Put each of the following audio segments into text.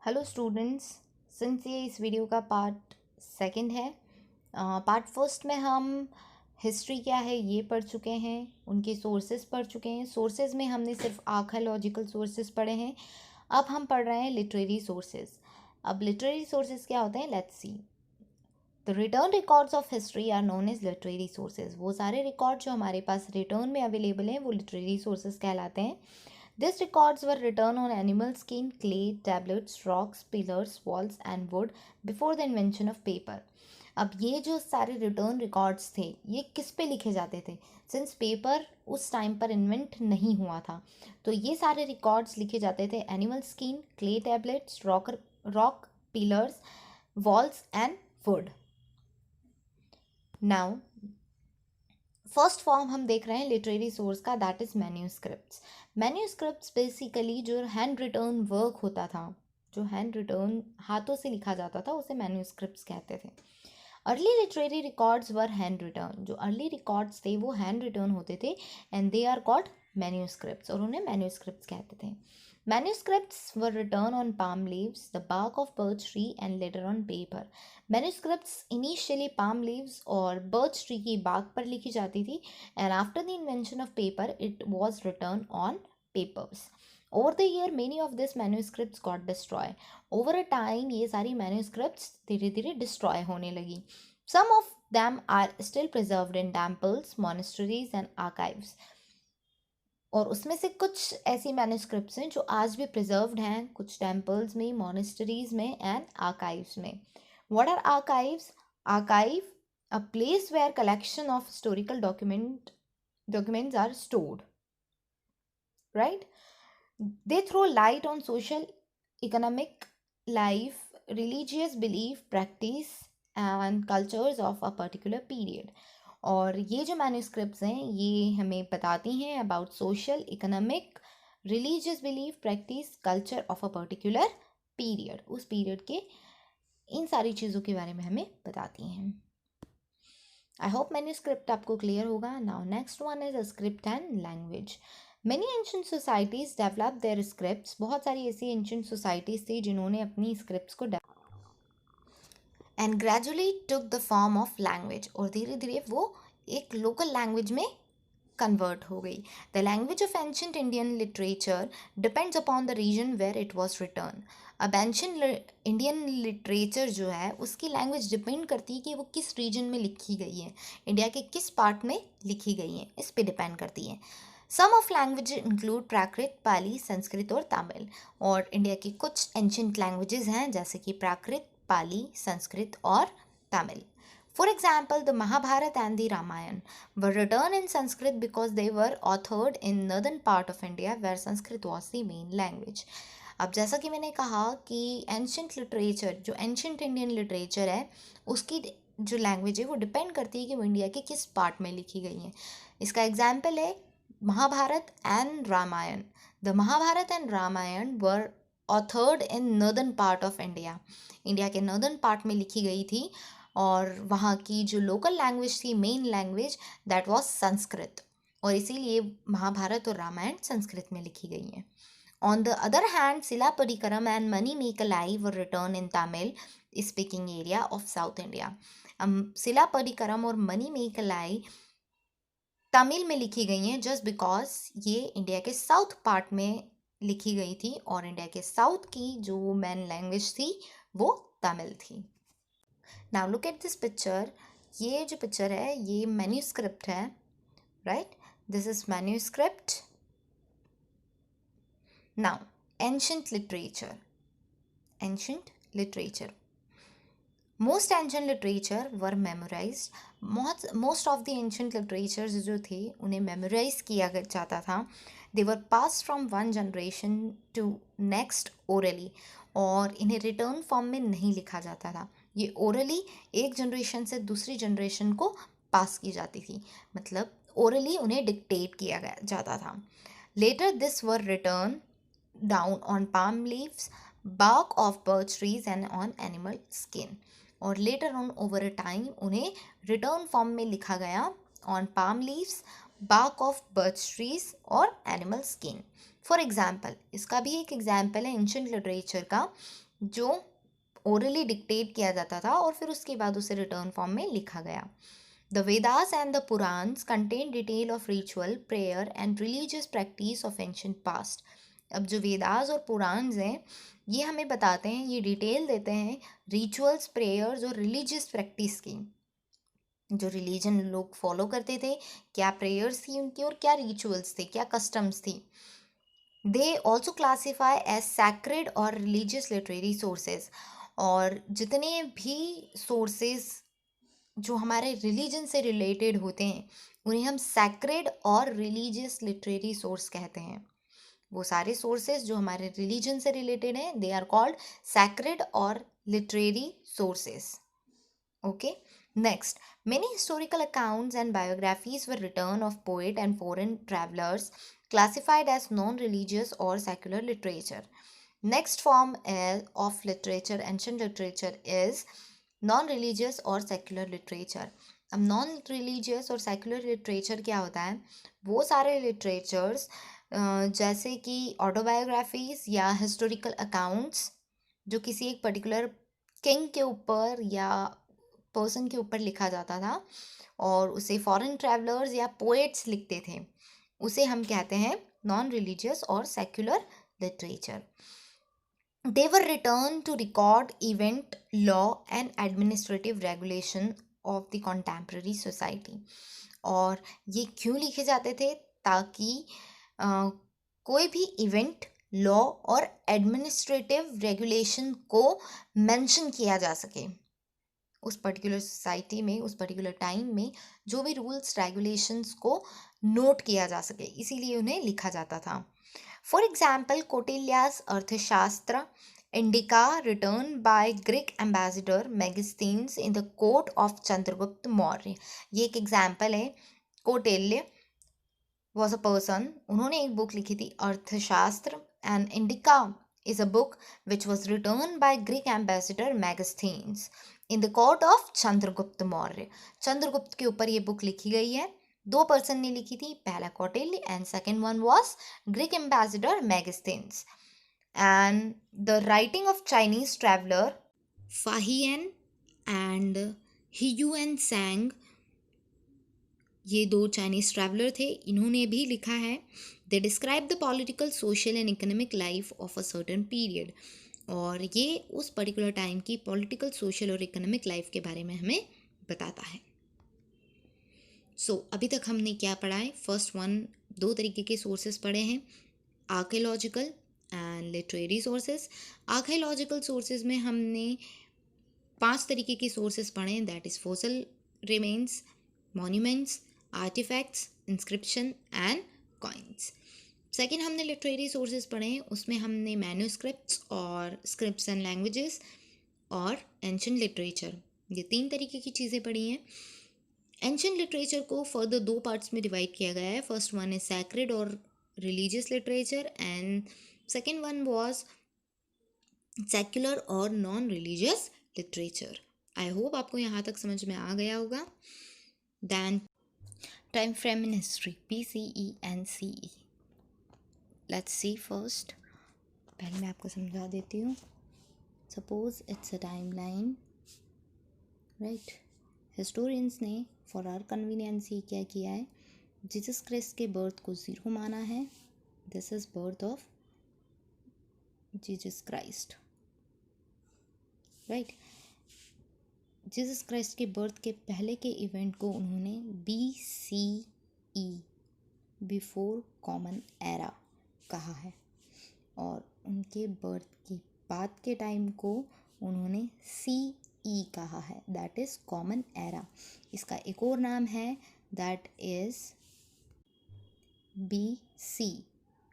Hello students. Since ये इस video का पार्ट सेकंड है, पार्ट फर्स्ट में हम हिस्ट्री क्या है ये पढ़ चुके हैं, उनके सोर्सेज पढ़ चुके हैं। सोर्सेज में हमने सिर्फ आर्कियोलॉजिकल सोर्सेज पढ़े हैं। अब हम पढ़ रहे हैं लिटरेरी सोर्सेज। अब लिटरेरी सोर्सेज क्या होते हैं, let's see. The written records of history are known as literary sources. वो सारे रिकॉर्ड जो हमारे पास रिटर्न में अवेलेबल हैं वो लिटरेरी सोर्सेज कहलाते हैं। These records were written on animal skin, clay, tablets, rocks, pillars, walls and wood before the invention of paper. अब ये जो सारे रिटर्न रिकॉर्ड्स थे ये किस पे लिखे जाते थे, सिंस पेपर उस टाइम पर इन्वेंट नहीं हुआ था। तो ये सारे रिकॉर्ड्स लिखे जाते थे animal skin, clay tablets, rock pillars, walls and would. Now first form हम देख रहे हैं लिटरेरी सोर्स का, that is manuscripts. Manuscripts basically जो हैंड रिटर्न वर्क होता था, जो हैंड रिटर्न हाथों से लिखा जाता था, उसे मैन्यूस्क्रिप्ट्स कहते थे। Early literary records were hand written. जो अर्ली रिकॉर्ड्स थे वो हैंड रिटर्न होते थे and they are called manuscripts, और उन्हें मैन्यूस्क्रिप्ट्स कहते थे। Manuscripts were written on palm leaves, the bark of birch tree and later on paper. Manuscripts initially palm leaves और birch tree की bark पर लिखी जाती थी and after the invention of paper it was written on papers. Over the year many of these manuscripts got destroyed. Over a time ये सारी manuscripts धीरे धीरे destroy होने लगी. Some of them are still preserved in temples, monasteries and archives. और उसमें से कुछ ऐसी मैन्युस्क्रिप्ट्स हैं जो आज भी प्रिजर्व्ड हैं कुछ टेम्पल्स में, मोनेस्टरीज में एंड आर्काइव्स में। What are archives? Archive a place where collection of historical documents are stored, right? They throw light on social, economic life, religious belief, practice and cultures of a particular period. और ये जो manuscripts हैं ये हमें बताती हैं about social, economic, religious belief, practice, culture of a particular period. उस period के इन सारी चीज़ों के बारे में हमें बताती हैं। आई होप मैन्युस्क्रिप्ट आपको क्लियर होगा। Now next one is script and language. Many ancient societies develop their scripts. बहुत सारी ऐसी एंशंट सोसाइटीज थी जिन्होंने अपनी स्क्रिप्ट्स को and gradually took the form of language, और धीरे धीरे वो एक लोकल लैंग्वेज में कन्वर्ट हो गई। The language of ancient Indian literature depends upon the region where it was written. अब एंशंट इंडियन लिटरेचर जो है उसकी लैंग्वेज डिपेंड करती है कि वो किस रीजन में लिखी गई है, इंडिया के किस पार्ट में लिखी गई है, इस पे डिपेंड करती है। सम ऑफ लैंग्वेज इंक्लूड प्राकृत, पाली, संस्कृत और तमिल। और इंडिया की कुछ एंशंट लैंग्वेजेस हैं जैसे कि प्राकृत, पाली, संस्कृत और Tamil. For example, the Mahabharata and the Ramayana were written in Sanskrit because they were authored in northern part of India where Sanskrit was the main language. अब जैसा कि मैंने कहा कि एंशंट लिटरेचर, जो एंशंट इंडियन लिटरेचर है उसकी जो लैंग्वेज है वो डिपेंड करती है कि वो इंडिया के किस पार्ट में लिखी गई है। इसका एग्जाम्पल है Mahabharata and Ramayana. The Mahabharata and Ramayana were authored in northern part of India. India के नॉर्दर्न पार्ट में लिखी गई थी और वहाँ की जो लोकल लैंग्वेज थी, main language, that was Sanskrit, और इसीलिए महाभारत और रामायण संस्कृत में लिखी गई हैं। On the other hand Silappatikaram and Manimekalai were written in Tamil speaking area of South India. Silappatikaram और मणिमेकलाई तमिल में लिखी गई हैं जस्ट बिकॉज ये इंडिया के साउथ पार्ट में लिखी गई थी और इंडिया के साउथ की जो मेन लैंग्वेज थी वो तमिल थी। Now look at this picture. ये जो पिक्चर है ये मैन्यूस्क्रिप्ट है, right? This is manuscript. Now ancient literature. Ancient literature, most ancient literature were memorised. Most of the ancient literatures जो थे उन्हें मेमोराइज किया जाता था। They were pass from one generation to next orally, और इन्हें रिटर्न फॉर्म में नहीं लिखा जाता था। ये ओरली एक जनरेशन से दूसरी जनरेशन को पास की जाती थी, मतलब ओरली उन्हें डिक्टेट किया गया जाता था। Later this were written down on palm leaves, bark of birch trees and on animal skin, और later on over a time उन्हें रिटर्न फॉर्म में लिखा गया on palm leaves, bark of birch trees और एनिमल स्किन। फॉर एग्जाम्पल, इसका भी एक example है एंशंट लिटरेचर का। जो ओरली डिक्टेट किया जाता था और फिर उसके बाद उसे रिटर्न फॉर्म में लिखा गया। The Vedas and the Puranas contain detail of ritual, prayer and religious practice of ancient past. अब जो वेदास और पुराण्स हैं ये हमें बताते हैं, ये डिटेल देते हैं रिचुअल्स, प्रेयर्स और रिलीजियस प्रैक्टिस की, जो रिलीजन लोग फॉलो करते थे, क्या प्रेयर्स थी उनकी और क्या रिचुअल्स थे, क्या कस्टम्स थी। They also classify as sacred और रिलीजियस लिटरेरी सोर्सेज। और जितने भी सोर्सेज जो हमारे रिलीजन से रिलेटेड होते हैं उन्हें हम सैक्रेड और रिलीजियस लिटरेरी सोर्स कहते हैं। वो सारे सोर्सेज जो हमारे रिलीजन से रिलेटेड हैं दे आर कॉल्ड सैक्रेड और literary sources. Okay, next, many historical accounts and biographies were written of poet and foreign travelers classified as non-religious or secular literature. Next form of literature, ancient literature, is non-religious or secular literature. अब non-religious और secular literature क्या होता है? वो सारे literatures जैसे कि autobiographies या historical accounts जो किसी एक पर्टिकुलर किंग के ऊपर या पर्सन के ऊपर लिखा जाता था और उसे फॉरेन ट्रैवलर्स या पोएट्स लिखते थे, उसे हम कहते हैं नॉन रिलीजियस और secular literature. They were written to record event, law and administrative regulation of the contemporary society. और ये क्यों लिखे जाते थे? ताकि कोई भी इवेंट, लॉ और एडमिनिस्ट्रेटिव रेगुलेशन को मेंशन किया जा सके। उस पर्टिकुलर सोसाइटी में, उस पर्टिकुलर टाइम में जो भी रूल्स रेगुलेशंस को नोट किया जा सके, इसीलिए उन्हें लिखा जाता था। For example, Kautilya's Arthashastra Indica written by Greek ambassador Megasthenes in the court of Chandragupta Maurya. ये एक एग्जाम्पल है। कौटिल्य वॉज अ पर्सन, उन्होंने एक बुक लिखी थी अर्थशास्त्र, and indica is a book which was written by Greek ambassador Megasthenes in the court of Chandragupta Maurya. Chandragupta के ऊपर ये बुक लिखी गई है। दो पर्सन ने लिखी थी, पहला Kautilya and second one was Greek ambassador Megasthenes. And the writing of Chinese traveller Fahien and Hiuen Tsang, ये दो चाइनीज ट्रैवलर थे, इन्होंने भी लिखा है। They describe the political, social and economic life of a certain period. और ये उस पर्टिकुलर टाइम की पॉलिटिकल, सोशल और इकोनॉमिक लाइफ के बारे में हमें बताता है। सो अभी तक हमने क्या पढ़ा है? फर्स्ट वन, दो तरीके के सोर्सेज पढ़े हैं, archaeological and literary sources. Archaeological sources में हमने 5 तरीके के सोर्सेज पढ़े हैं, that is fossil remains, monuments, artefacts, inscription and coins. Second, हमने लिटरेरी सोर्सेज पढ़े हैं, उसमें हमने मैन्यूस्क्रिप्ट्स और स्क्रिप्ट्स एंड लैंग्वेजेस और एंशिएंट लिटरेचर, ये 3 तरीके की चीज़ें पढ़ी हैं। एंशिएंट लिटरेचर को फर्दर 2 पार्ट्स में डिवाइड किया गया है। फर्स्ट वन इज सैक्रेड और religious literature and second one was secular और non religious literature. I hope आपको यहाँ तक समझ में आ गया होगा। Then time frame in history, BCE and CE। Let's see first, पहले मैं आपको समझा देती हूँ। Suppose it's a time line, right. Historians ने फॉर आवर कन्वीनियंस ही क्या किया है, जीसस क्राइस्ट के बर्थ को 0 माना है। This is birth of Jesus Christ, right. Jesus Christ के बर्थ के पहले के इवेंट को उन्होंने BCE, बिफोर कॉमन एरा कहा है, और उनके बर्थ के बाद के टाइम को उन्होंने CE कहा है, दैट इज़ कॉमन एरा। इसका एक और नाम है, that is BC,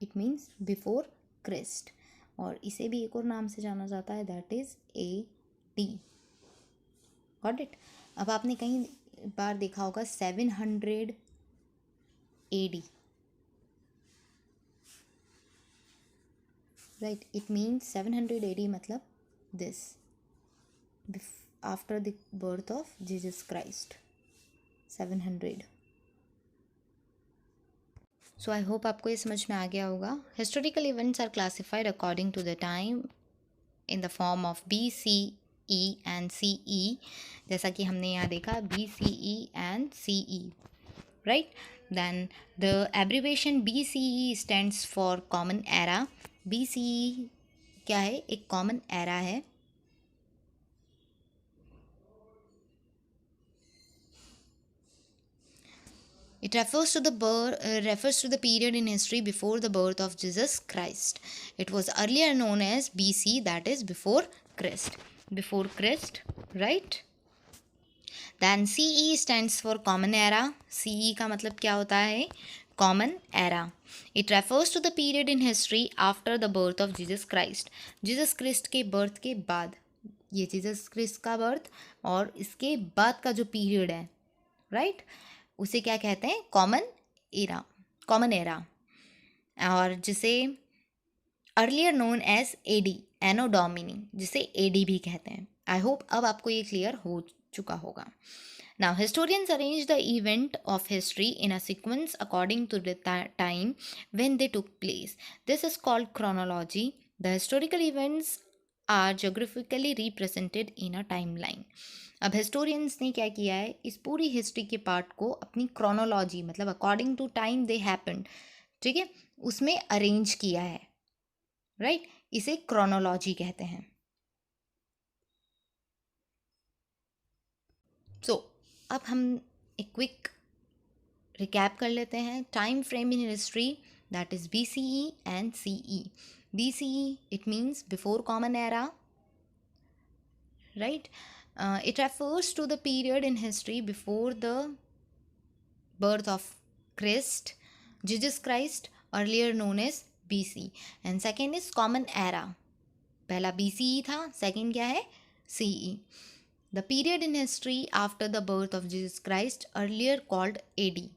it means before Christ, और इसे भी एक और नाम से जाना जाता है, that is AD। Got it? अब आपने कहीं बार देखा होगा 700 AD, राइट। इट मीन्स 700 AD मतलब this, after the birth of Jesus Christ, 700। So I hope आपको ये समझ में आ गया होगा। Historical events are classified according to the time in the form of BCE and CE, जैसा कि हमने यहाँ देखा BCE and CE, right? Then the abbreviation BCE stands for Common Era. BCE क्या है? एक कॉमन एरा है. It refers to the period in history before the birth of Jesus Christ. It was earlier known as BC, that is before Christ. Before Christ, right? Then CE stands for Common Era. CE का मतलब क्या होता है? Common Era. It refers to the period in history after the birth of Jesus Christ. Jesus Christ के birth के बाद, ये Jesus Christ का बर्थ और इसके बाद का जो पीरियड है, राइट, उसे क्या कहते हैं? Common era. कॉमन एरा, और जिसे अर्लियर नोन एज एडी, एनो डोमिनी, जिसे एडी भी कहते हैं. आई होप अब आपको ये क्लियर हो चुका होगा. Now, historians arrange the event of history in a sequence according to the time when they took place. This is called chronology. The historical events are geographically represented in a timeline. अब historians ने क्या किया है? इस पूरी history के part को अपनी क्रोनोलॉजी, मतलब according to time they happened, ठीक है, उसमें अरेंज किया है, राइट? इसे क्रोनोलॉजी कहते हैं. सो अब हम एक क्विक रिकैप कर लेते हैं. Time frame in history, that is BCE and CE. BCE, it means before common era, right? It refers to the period in history before the birth of Jesus Christ, earlier known as BC. And second is common era. पहला BCE था, second क्या है? CE. The period in history after the birth of Jesus Christ, earlier called AD.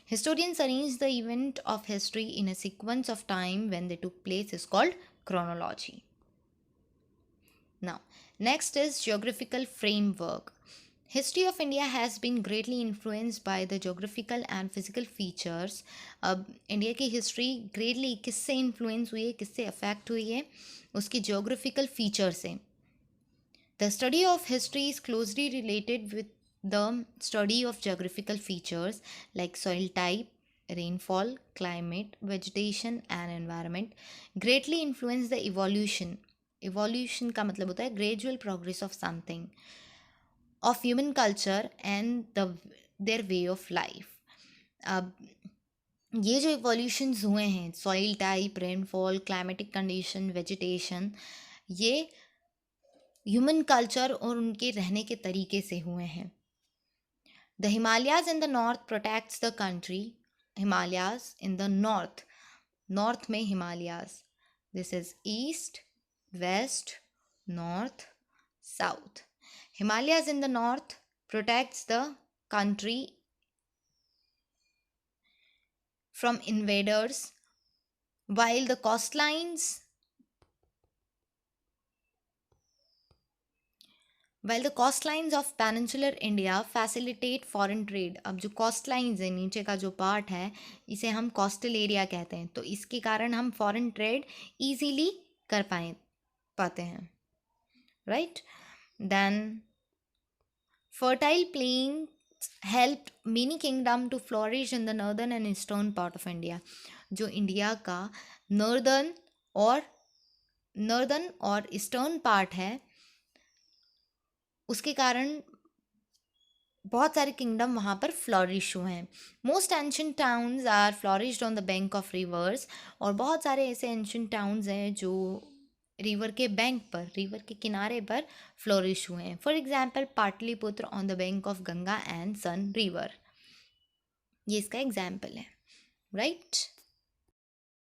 Historians arrange the event of history in a sequence of time when they took place is called chronology. Now, next is geographical framework. History of India has been greatly influenced by the geographical and physical features. अब India की history greatly किससे influence हुई है, किससे affect हुई है? उसकी geographical feature से. The study of history is closely related with the study of geographical features like soil type, rainfall, climate, vegetation and environment greatly influence the evolution. Evolution का मतलब होता है gradual progress of something, of human culture and their way of life. अब ये जो evolutions हुए हैं, soil type, rainfall, climatic condition, vegetation, ये ह्यूमन कल्चर और उनके रहने के तरीके से हुए हैं. The Himalayas in the north protects the country. Himalayas in the north, north में Himalayas, this is east, west, north, south. Himalayas in the north protects the country from invaders, while the coastlines of peninsular India facilitate foreign trade. अब जो coastlines है, नीचे का जो part है, इसे हम coastal area कहते हैं. तो इसके कारण हम foreign trade easily कर पाते हैं, right? Then fertile plains helped many kingdom to flourish in the northern and eastern part of India. जो इंडिया का northern और ईस्टर्न पार्ट है, उसके कारण बहुत सारे किंगडम वहाँ पर फ्लॉरिश हुए हैं. Most ancient towns are flourished on the bank of rivers. और बहुत सारे ऐसे एंशंट टाउन्स हैं जो रिवर के बैंक पर, रिवर के किनारे पर फ्लॉरिश हुए हैं. For example Pataliputra on the bank of Ganga and Son river, ये इसका एग्जाम्पल है, राइट?